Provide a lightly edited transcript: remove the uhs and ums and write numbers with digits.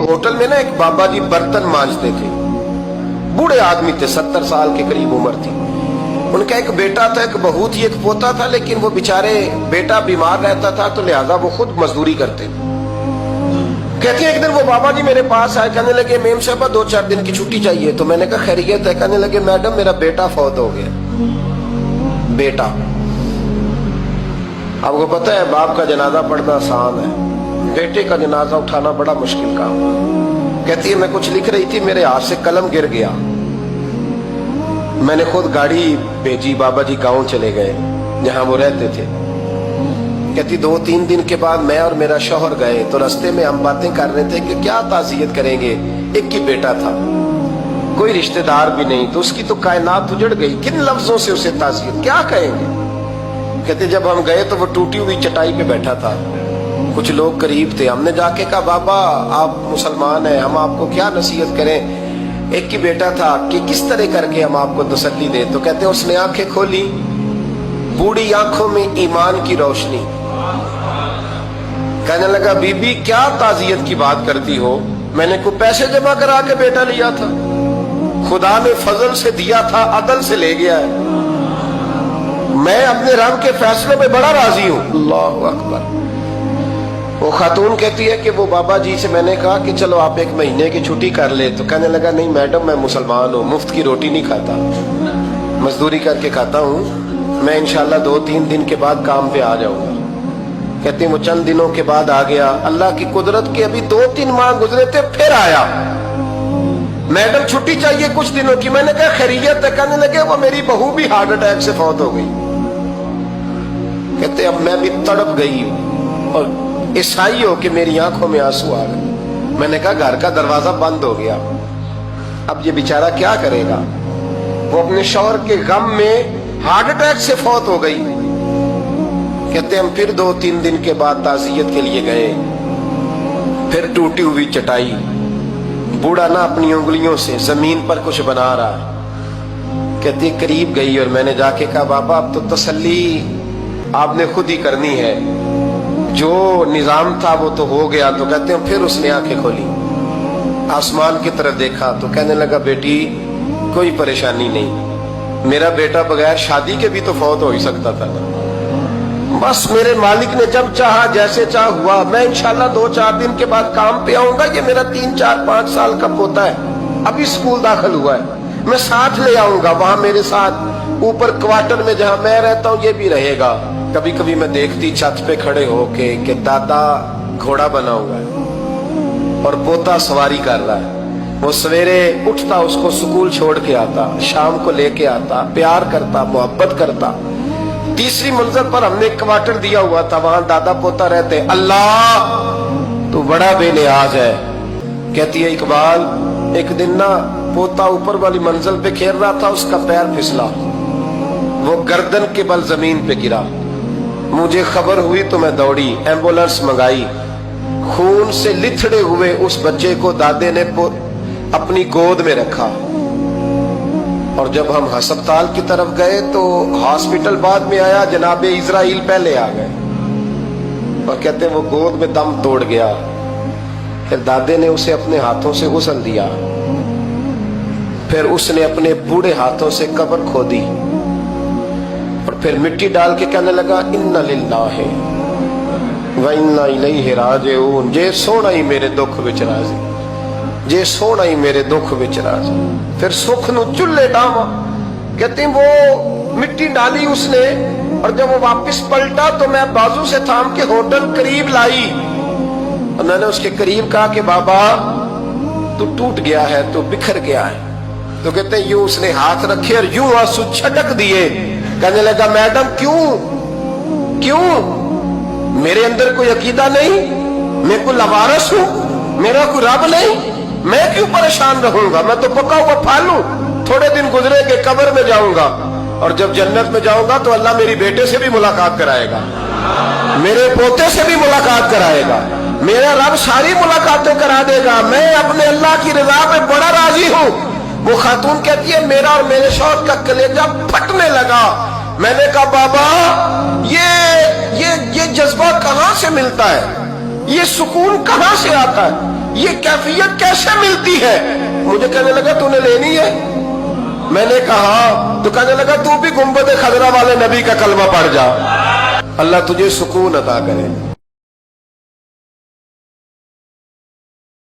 Hotel में ना एक बाबा जी बर्तन मांजते थे, बूढ़े आदमी थे, 70 साल के करीब उम्र थी। उनका एक बेटा था, एक बहू थी, एक पोता था, लेकिन वो बेचारे बेटा बीमार रहता था तो लिहाजा वो खुद मजदूरी करते थे। कहती है एक दिन वो बाबा जी मेरे पास आए, कहने लगे मेम साहबा 2-4 दिन की छुट्टी चाहिए। तो मैंने कहा खैरियत है? कहने लगे मैडम मेरा बेटा फौत हो गया। बेटा, आपको पता है बाप का जनाजा पढ़ना आसान है, बेटे का जनाजा उठाना बड़ा मुश्किल काम। कहती है मैं कुछ लिख रही थी, मेरे हाथ से कलम गिर गया, मैंने खुद गाड़ी भेजी, बाबा जी गांव चले गए जहां वो रहते थे। कहती 2-3 दिन के बाद मैं और मेरा शौहर गए तो रास्ते में हम बातें कर रहे थे कि क्या ताज़ियत करेंगे, एक ही बेटा था, कोई रिश्तेदार भी नहीं, तो उसकी तो कायनात उजड़ गई, किन लफ्जों से उसे ताज़ियत क्या कहेंगे। कहते जब हम गए तो वो टूटी हुई चटाई पे बैठा था, कुछ लोग करीब थे, हमने जाके कहा बाबा आप मुसलमान हैं, हम आपको क्या नसीहत करें, एक ही बेटा था, कि किस तरह करके हम आपको तसल्ली दें। तो कहते उसने आंखें खोली, बूढ़ी आंखों में ईमान की रोशनी, कहने लगा बीबी क्या ताज़ियत की बात करती हो, मैंने कोई पैसे जमा करा के बेटा लिया था, खुदा ने फजल से दिया था, अदल से ले गया है, मैं अपने रब के फैसलों में बड़ा राजी हूं। अल्लाह अकबर। वो खातून कहती है कि वो बाबा जी से मैंने कहा कि चलो आप 1 महीने की छुट्टी कर ले, तो कहने लगा नहीं मैडम मैं मुसलमान हूँ, मुफ्त की रोटी नहीं खाता, मजदूरी करके खाता हूँ, मैं इंशाल्लाह 2-3 दिन के बाद काम पे आ जाऊंगा। कहती वो चंद दिनों के बाद आ गया, अल्लाह की कुदरत के अभी 2-3 माह गुजरे थे, फिर आया, मैडम छुट्टी चाहिए कुछ दिनों की। मैंने कहा खैरियत है? कहने लगे वो मेरी बहू भी हार्ट अटैक से फौत हो गई। कहते अब मैं भी तड़प गई और ईसाई हो कि मेरी आंखों में आंसू आ गए। मैंने कहा घर का दरवाजा बंद हो गया, अब ये बेचारा क्या करेगा। वो अपने शौहर के गम में हार्ट अटैक से फौत हो गई। कहते हम फिर 2-3 दिन के बाद ताज़ियत के लिए गए, फिर टूटी हुई चटाई, बूढ़ा ना अपनी उंगलियों से जमीन पर कुछ बना रहा। कहते करीब गई और मैंने जाके कहा बाबा अब तो तसल्ली आपने खुद ही करनी है, जो निजाम था वो तो हो गया। तो कहते हैं फिर उसने आंखें खोली, आसमान की तरफ देखा तो कहने लगा बेटी कोई परेशानी नहीं, मेरा बेटा बगैर शादी के भी तो फौत हो ही सकता था ना, बस मेरे मालिक ने जब चाहा जैसे चाह हुआ, मैं इंशाल्लाह 2-4 दिन के बाद काम पे आऊंगा। ये मेरा 3-4-5 साल का पोता है, अभी स्कूल दाखिल हुआ है, मैं साथ ले आऊंगा, वहां मेरे साथ ऊपर क्वार्टर में जहां मैं रहता हूं ये भी रहेगा। कभी कभी मैं देखती छत पे खड़े होके कि दादा घोड़ा बना हुआ है और पोता सवारी कर रहा है, वो सवेरे उठता उसको स्कूल छोड़ के आता, शाम को लेके आता, प्यार करता, मोहब्बत करता। तीसरी मंजिल पर हमने क्वार्टर दिया हुआ था, वहां दादा पोता रहते। अल्लाह तो बड़ा बेनियाज है। कहती है इकबाल एक दिन ना पोता ऊपर वाली मंजिल पे खेल रहा था, उसका पैर फिसला, वो गर्दन के बल जमीन पे गिरा, मुझे खबर हुई तो मैं दौड़ी, एम्बुलेंस मंगाई, खून से लिथड़े हुए उस बच्चे को दादे ने अपनी गोद में रखा। और जब हम अस्पताल की तरफ गए तो हॉस्पिटल बाद में आया, जनाबे इजराइल पहले आ गए और कहते वो गोद में दम तोड़ गया। फिर दादे ने उसे अपने हाथों से गुस्ल दिया, फिर उसने अपने बूढ़े हाथों से कब्र खोदी और फिर मिट्टी डाल के कहने लगा इन्ना लिल्लाहि व इन्ना इलैहि राजिऊन, जे सोना ही मेरे दुख विच राजी, जे सोना ही मेरे दुख विच राजी। फिर सुख नु चुल्ले डावा। कहते वो मिट्टी डाली उसने और जब वो वापस पलटा तो मैं बाजू से थाम के होटल करीब लाई और मैंने उसके करीब कहा कि बाबा तू टूट गया है, तू बिखर गया है। तो कहते हैं यूं उसने हाथ रखे और यूं आंसू छटक दिए। कहने लगा मैडम क्यों क्यों, मेरे अंदर कोई अकीदा नहीं, मैं कोई लवारस हूं, मेरा कोई रब नहीं, मैं क्यों परेशान रहूंगा, मैं तो पका हुआ फल हूं, थोड़े दिन गुजरेंगे कब्र में जाऊंगा और जब जन्नत में जाऊंगा तो अल्लाह मेरी बेटे से भी मुलाकात कराएगा, मेरे पोते से भी मुलाकात कराएगा, मेरा रब सारी मुलाकातें करा देगा, मैं अपने अल्लाह की रजा पे बड़ा राजी हूं। वो खातून कहती है मेरा और मेरे शौहर का कलेजा फटने लगा। मैंने कहा बाबा ये जज्बा कहां से मिलता है, ये सुकून कहां से आता है। یہ کیفیت کیسے ملتی ہے؟ مجھے کہنے لگا تو نے لینی ہے؟ میں نے کہا تو کہنے لگا تو بھی گنبد خضرا والے نبی کا کلمہ پڑھ جا، اللہ تجھے سکون عطا کرے۔